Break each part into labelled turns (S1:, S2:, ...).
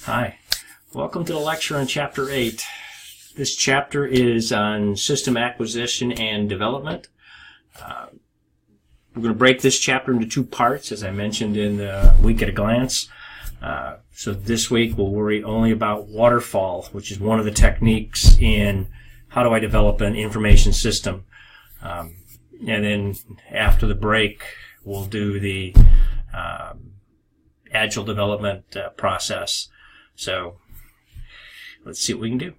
S1: Hi, welcome to the lecture on Chapter 8. This chapter is on system acquisition and development. We're going to break this chapter into two parts, as I mentioned in the week at a glance. So this week we'll worry only about waterfall, which is one of the techniques in how do I develop an information system. And then after the break, we'll do the agile development process. So let's see what we can do.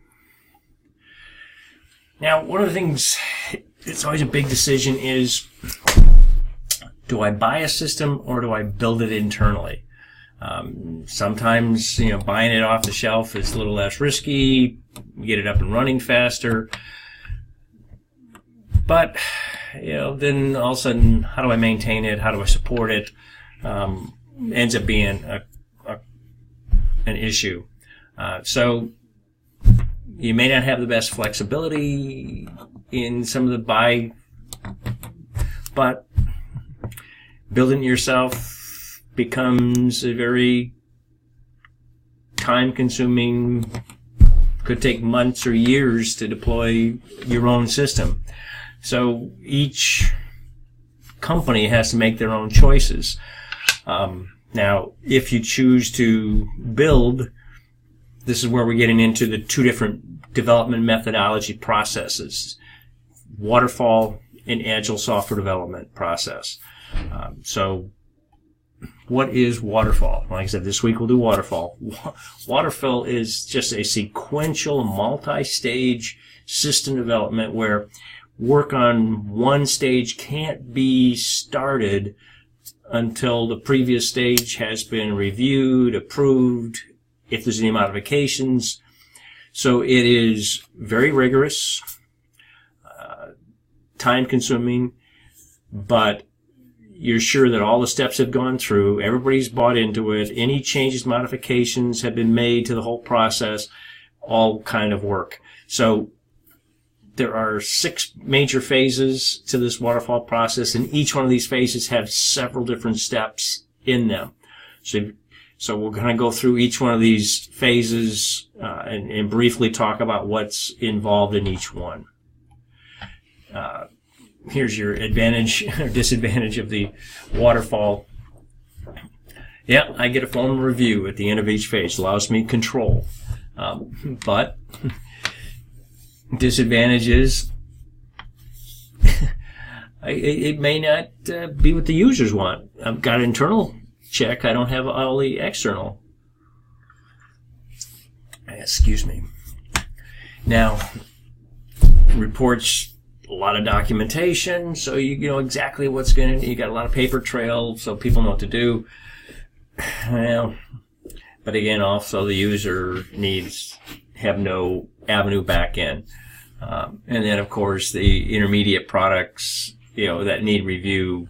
S1: Now, one of the things that's always a big decision is, do I buy a system or do I build it internally? Sometimes, buying it off the shelf is a little less risky, get it up and running faster. But, then all of a sudden, how do I maintain it? How do I support it? Ends up being an issue. So you may not have the best flexibility in some of the buy, but building it yourself becomes a very time-consuming, could take months or years to deploy your own system. So each company has to make their own choices. Now, if you choose to build, this is where we're getting into the two different development methodology processes, waterfall and agile software development process. So what is waterfall? Like I said, this week we'll do waterfall. Waterfall is just a sequential, multi-stage system development where work on one stage can't be started until the previous stage has been reviewed, approved, if there's any modifications. So it is very rigorous, time-consuming, but you're sure that all the steps have gone through, everybody's bought into it, any changes, modifications have been made to the whole process, all kind of work. So there are 6 major phases to this waterfall process, and each one of these phases have several different steps in them. So we're going to go through each one of these phases and briefly talk about what's involved in each one. Here's your advantage or disadvantage of the waterfall. Yeah, I get a formal review at the end of each phase. Allows me control. But disadvantage is it may not be what the users want. I've got an internal check. I don't have all the external. Excuse me. Now, reports, a lot of documentation, so you know exactly what's going to. You got a lot of paper trail, so people know what to do. Well, but again, also the user needs have no avenue back in. And then, of course, the intermediate products, that need review,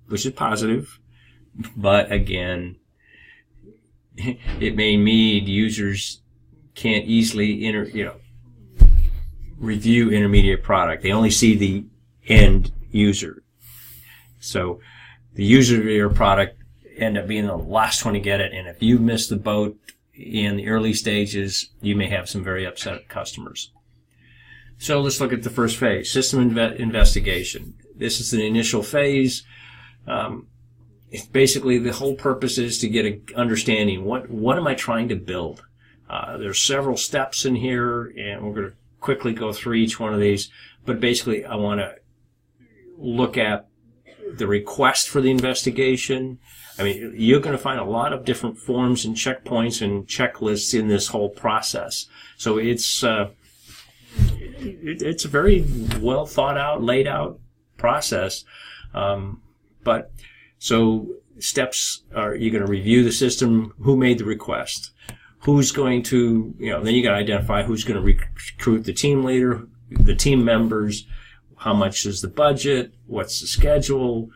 S1: which is positive. But again, it may mean users can't easily review intermediate product. They only see the end user. So the user of your product end up being the last one to get it. And if you miss the boat in the early stages, you may have some very upset customers. So let's look at the first phase, system investigation. This is the initial phase. It's basically the whole purpose is to get an understanding. What am I trying to build? There's several steps in here, and we're going to quickly go through each one of these. But basically, I want to look at the request for the investigation. I mean, you're going to find a lot of different forms and checkpoints and checklists in this whole process. So it's a very well thought out, laid out process. But so steps are, you're going to review the system, who made the request, who's going to, then you got to identify who's going to recruit the team leader, the team members, how much is the budget, what's the schedule,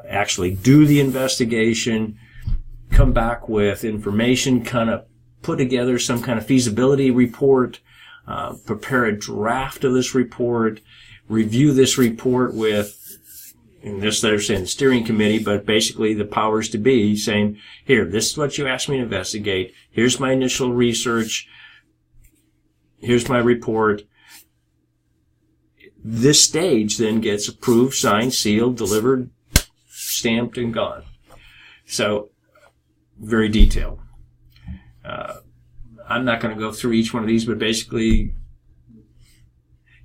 S1: actually do the investigation, come back with information, kind of put together some kind of feasibility report, prepare a draft of this report, review this report with and this they're saying the steering committee, but basically the powers to be saying, here, this is what you asked me to investigate. Here's my initial research. Here's my report. This stage then gets approved, signed, sealed, delivered, stamped, and gone. So, very detailed. I'm not going to go through each one of these, but basically,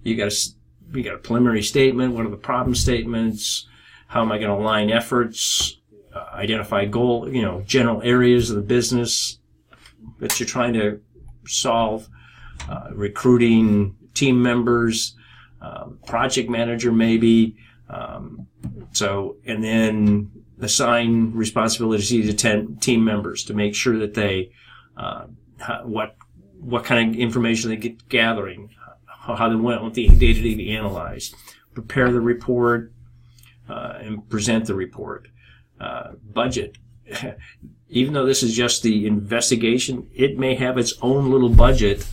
S1: you got a preliminary statement. What are the problem statements? How am I going to align efforts? Identify goal, general areas of the business that you're trying to solve. Recruiting team members, project manager maybe. And then assign responsibilities to team members to make sure that they, what kind of information they get gathering, how they want the data to be analyzed, prepare the report, and present the report. Budget. Even though this is just the investigation, it may have its own little budget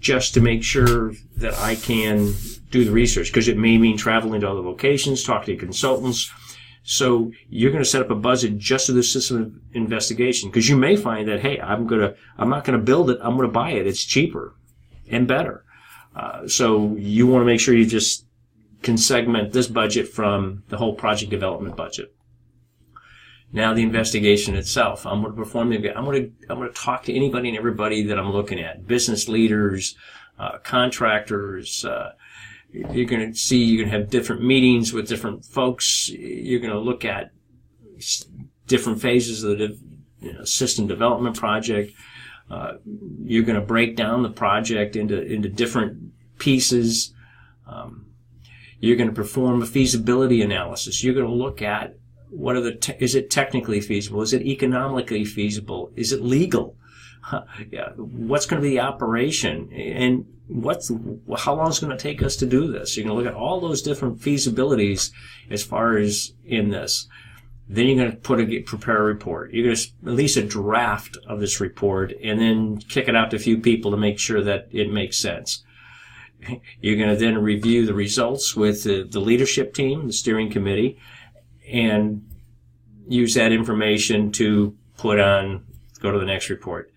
S1: just to make sure that I can do the research, because it may mean traveling to other locations, talking to consultants. So you're going to set up a budget just for the system of investigation, because you may find that, hey, I'm not going to build it, I'm going to buy it. It's cheaper and better. So you want to make sure you just can segment this budget from the whole project development budget. Now the investigation itself. I'm going to perform the. I'm going to talk to anybody and everybody that I'm looking at. Business leaders, contractors. You're going to have different meetings with different folks. You're going to look at different phases of the system development project. You're going to break down the project into different pieces. You're going to perform a feasibility analysis. You're going to look at is it technically feasible? Is it economically feasible? Is it legal? What's going to be the operation? And how long is it going to take us to do this? You're going to look at all those different feasibilities as far as in this. Then you're going to prepare a report. You're going to release a draft of this report and then kick it out to a few people to make sure that it makes sense. You're going to then review the results with the leadership team, the steering committee, and use that information to go to the next report.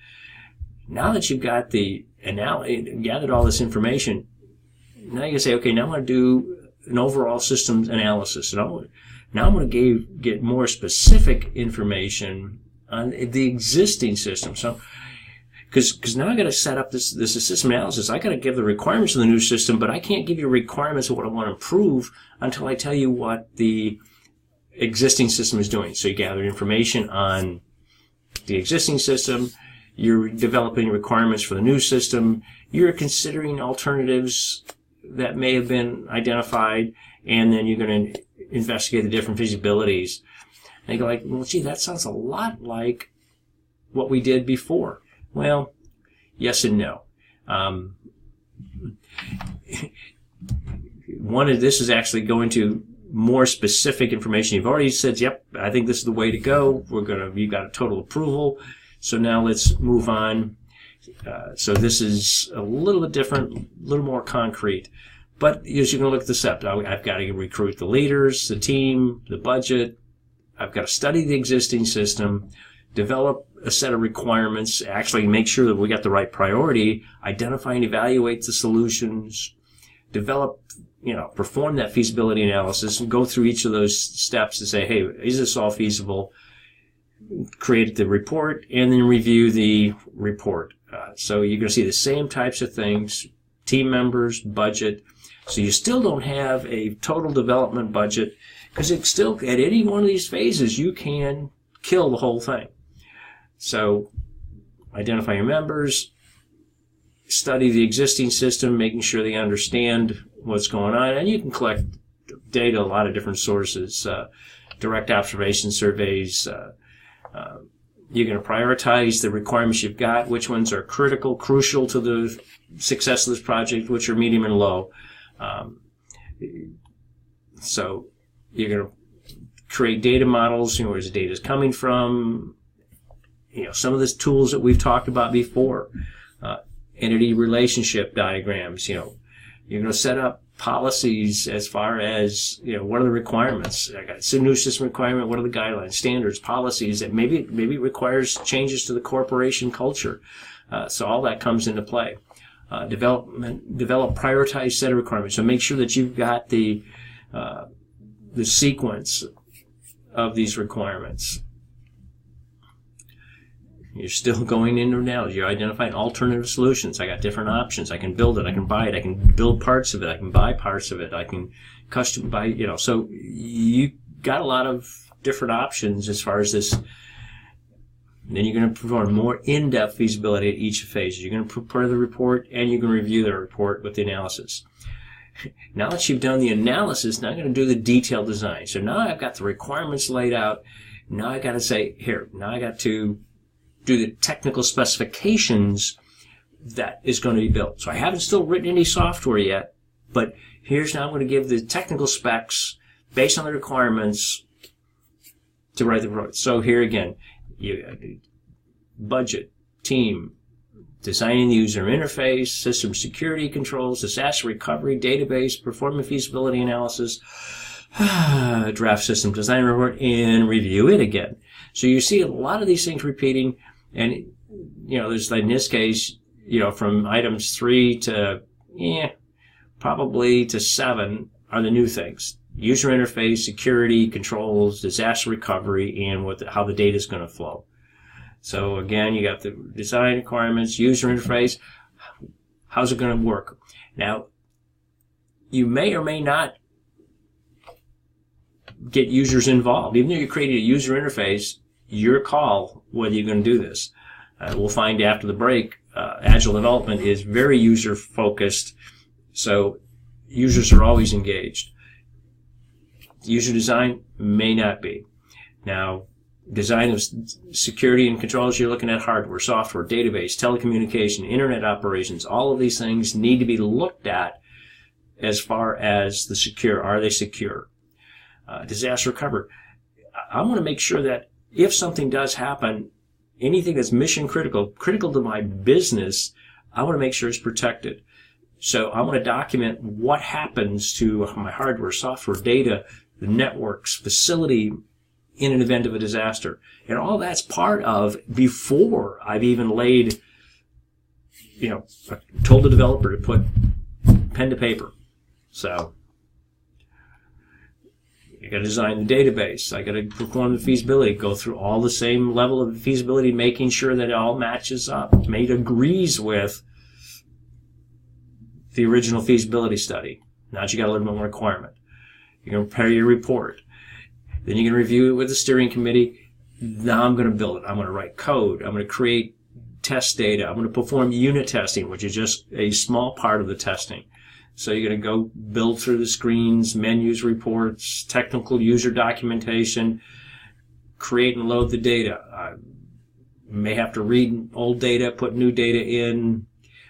S1: Now that you've got gathered all this information, now you can say, okay, now I'm going to do an overall systems analysis. And now I'm going to get more specific information on the existing system. So, because now I got to set up this system analysis. I got to give the requirements of the new system, but I can't give you requirements of what I want to improve until I tell you what the existing system is doing. So you gather information on the existing system. You're developing requirements for the new system. You're considering alternatives that may have been identified, and then you're going to investigate the different feasibilities. And you go like, well, gee, that sounds a lot like what we did before. Well, yes and no. This is actually going to more specific information. You've already said, yep, I think this is the way to go. You've got a total approval. So now let's move on. So this is a little bit different, a little more concrete. But as you're going to look at the SEPT, I've got to recruit the leaders, the team, the budget. I've got to study the existing system, develop a set of requirements, actually make sure that we got the right priority, identify and evaluate the solutions, perform that feasibility analysis and go through each of those steps to say, hey, is this all feasible? Create the report and then review the report. So you're going to see the same types of things, team members, budget. So you still don't have a total development budget because it's still, at any one of these phases, you can kill the whole thing. So identify your members, study the existing system, making sure they understand what's going on, and you can collect data, a lot of different sources, direct observation surveys. You're going to prioritize the requirements you've got, which ones are crucial to the success of this project, which are medium and low. So you're going to create data models, where the data is coming from, some of the tools that we've talked about before, entity relationship diagrams, You're going to set up policies as far as, what are the requirements? I got a new system requirement. What are the guidelines, standards, policies that maybe requires changes to the corporation culture? So all that comes into play. Develop prioritized set of requirements. So make sure that you've got the sequence of these requirements. You're still going into analysis. You're identifying alternative solutions. I got different options. I can build it. I can buy it. I can build parts of it. I can buy parts of it. I can custom buy, so you got a lot of different options as far as this. Then you're going to perform more in-depth feasibility at each phase. You're going to prepare the report and you're going to review the report with the analysis. Now that you've done the analysis, now I'm going to do the detailed design. So now I've got the requirements laid out. Now I got to say, now I got to do the technical specifications that is going to be built. So I haven't still written any software yet, but here's now I'm going to give the technical specs based on the requirements to write the report. So here again, budget, team, designing the user interface, system security controls, disaster recovery, database, performing feasibility analysis, draft system design report, and review it again. So you see a lot of these things repeating, and there's like in this case, from items 3 to probably to 7 are the new things: user interface, security controls, disaster recovery, and how the data is going to flow. So again, you got the design requirements, user interface. How's it going to work? Now, you may or may not get users involved. Even though you created a user interface, your call whether you're going to do this. We'll find after the break, Agile development is very user-focused, so users are always engaged. User design may not be. Now, design of security and controls, you're looking at hardware, software, database, telecommunication, internet operations. All of these things need to be looked at as far as the secure. Are they secure? Disaster recovery. I want to make sure that if something does happen, anything that's mission critical to my business, I want to make sure it's protected. So I want to document what happens to my hardware, software, data, the networks, facility in an event of a disaster. And all that's part of before I've even laid, told the developer to put pen to paper. So I got to design the database. I got to perform the feasibility, go through all the same level of feasibility, making sure that it all matches up, agrees with the original feasibility study. Now you got a little bit more requirement. You're going to prepare your report. Then you're going to review it with the steering committee. Now I'm going to build it. I'm going to write code. I'm going to create test data. I'm going to perform unit testing, which is just a small part of the testing. So you're going to go build through the screens, menus, reports, technical user documentation, create and load the data. I may have to read old data, put new data in,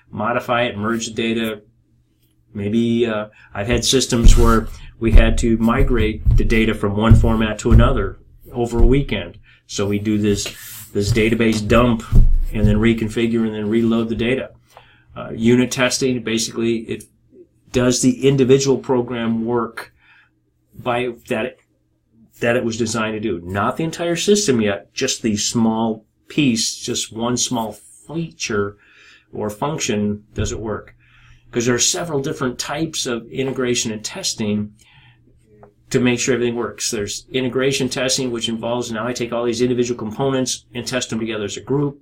S1: modify it, merge the data. Maybe I've had systems where we had to migrate the data from one format to another over a weekend. So we do this database dump and then reconfigure and then reload the data. Unit testing, basically it does the individual program work by that it was designed to do. Not the entire system yet, just the small piece, just one small feature or function does it work. Because there are several different types of integration and testing to make sure everything works. There's integration testing, which involves now I take all these individual components and test them together as a group.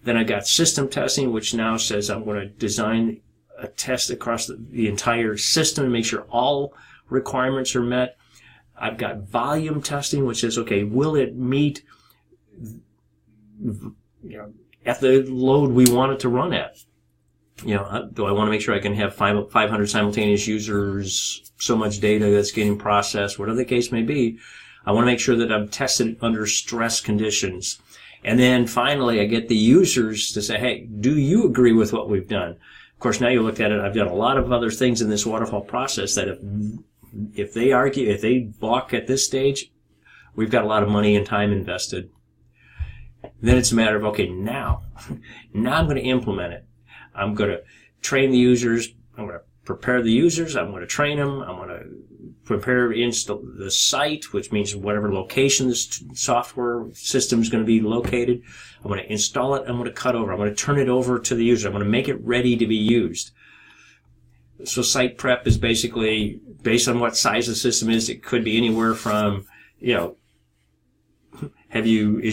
S1: Then I got system testing, which now says I'm going to design a test across the entire system to make sure all requirements are met. I've got volume testing, which says, okay, will it meet at the load we want it to run at? Do I want to make sure I can have 500 simultaneous users, so much data that's getting processed, whatever the case may be. I want to make sure that I'm tested under stress conditions. And then finally, I get the users to say, hey, do you agree with what we've done? Of course, now you look at it, I've done a lot of other things in this waterfall process that if they argue, if they balk at this stage, we've got a lot of money and time invested. Then it's a matter of, okay, now I'm going to implement it. I'm going to train the users. I'm going to prepare the users. I'm going to train them. I'm going to prepare the site, which means whatever location this software system is going to be located. I'm going to install it. I'm going to cut over. I'm going to turn it over to the user. I'm going to make it ready to be used. So site prep is basically based on what size the system is. It could be anywhere from, is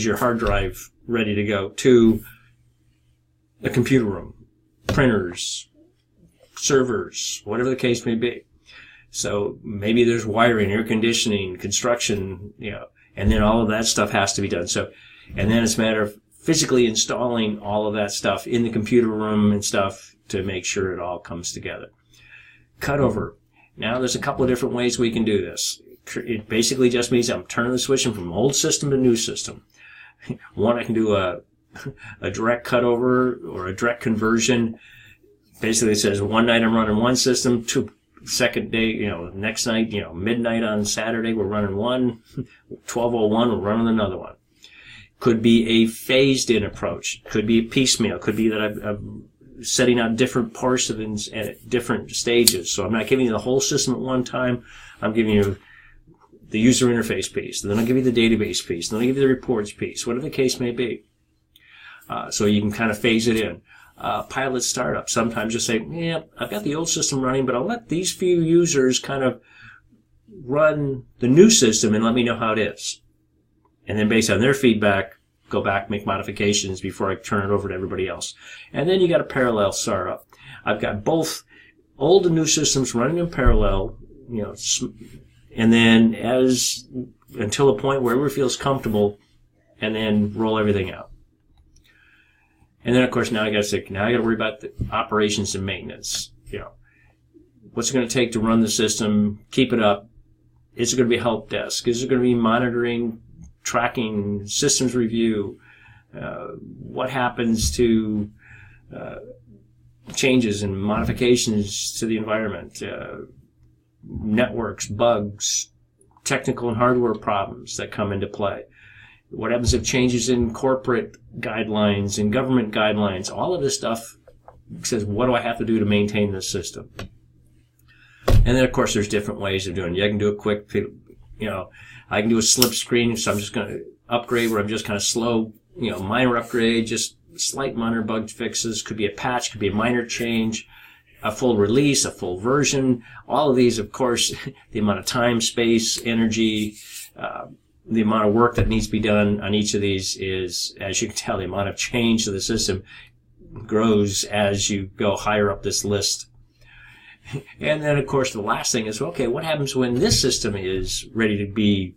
S1: your hard drive ready to go, to a computer room, printers, servers, whatever the case may be. So maybe there's wiring, air conditioning, construction, and then all of that stuff has to be done. So, and then it's a matter of physically installing all of that stuff in the computer room and stuff to make sure it all comes together. Cutover. Now there's a couple of different ways we can do this. It basically just means I'm turning the switch from old system to new system. One, I can do a direct cutover or a direct conversion. Basically it says one night I'm running one system, second day, next night, midnight on Saturday we're running one, 12:01 we're running another one. Could be a phased in approach. Could be a piecemeal. Could be that I'm setting out different parts of it at different stages. So I'm not giving you the whole system at one time. I'm giving you the user interface piece. Then I'll give you the database piece. Then I'll give you the reports piece, whatever the case may be. So you can kind of phase it in. Pilot startup. Sometimes you say, I've got the old system running, but I'll let these few users kind of run the new system and let me know how it is. And then based on their feedback, go back, make modifications before I turn it over to everybody else. And then you got a parallel startup. I've got both old and new systems running in parallel, and then until the point where everyone feels comfortable, and then roll everything out. And then, of course, now I got to worry about the operations and maintenance. What's it going to take to run the system, keep it up? Is it going to be a help desk? Is it going to be monitoring, tracking, systems review? What happens to changes and modifications to the environment? Networks, bugs, technical and hardware problems that come into play. What happens if changes in corporate guidelines and government guidelines? All of this stuff says, what do I have to do to maintain this system? And then, of course, there's different ways of doing it. I can do a quick, I can do a slip screen, so I'm just going to upgrade where I'm just kind of slow, minor upgrade, just slight minor bug fixes. Could be a patch, could be a minor change, a full release, a full version. All of these, of course, the amount of time, space, energy, the amount of work that needs to be done on each of these is, as you can tell, the amount of change to the system grows as you go higher up this list. And then, of course, the last thing is, okay, what happens when this system is ready to be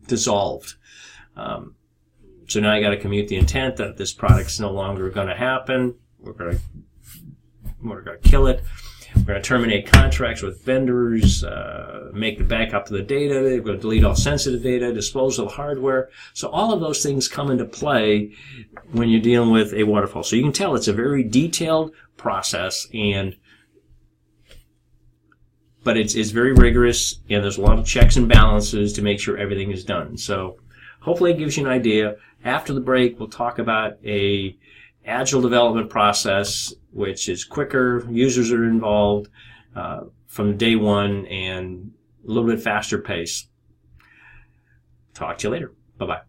S1: dissolved? So now I got to commute the intent that this product's no longer going to happen. We're going to kill it. We're going to terminate contracts with vendors, make the backup to the data. We're going to delete all sensitive data, dispose of hardware. So all of those things come into play when you're dealing with a waterfall. So you can tell it's a very detailed process, but it's very rigorous, and there's a lot of checks and balances to make sure everything is done. So hopefully it gives you an idea. After the break, we'll talk about a agile development process, which is quicker, users are involved from day one, and a little bit faster pace. Talk to you later. Bye-bye.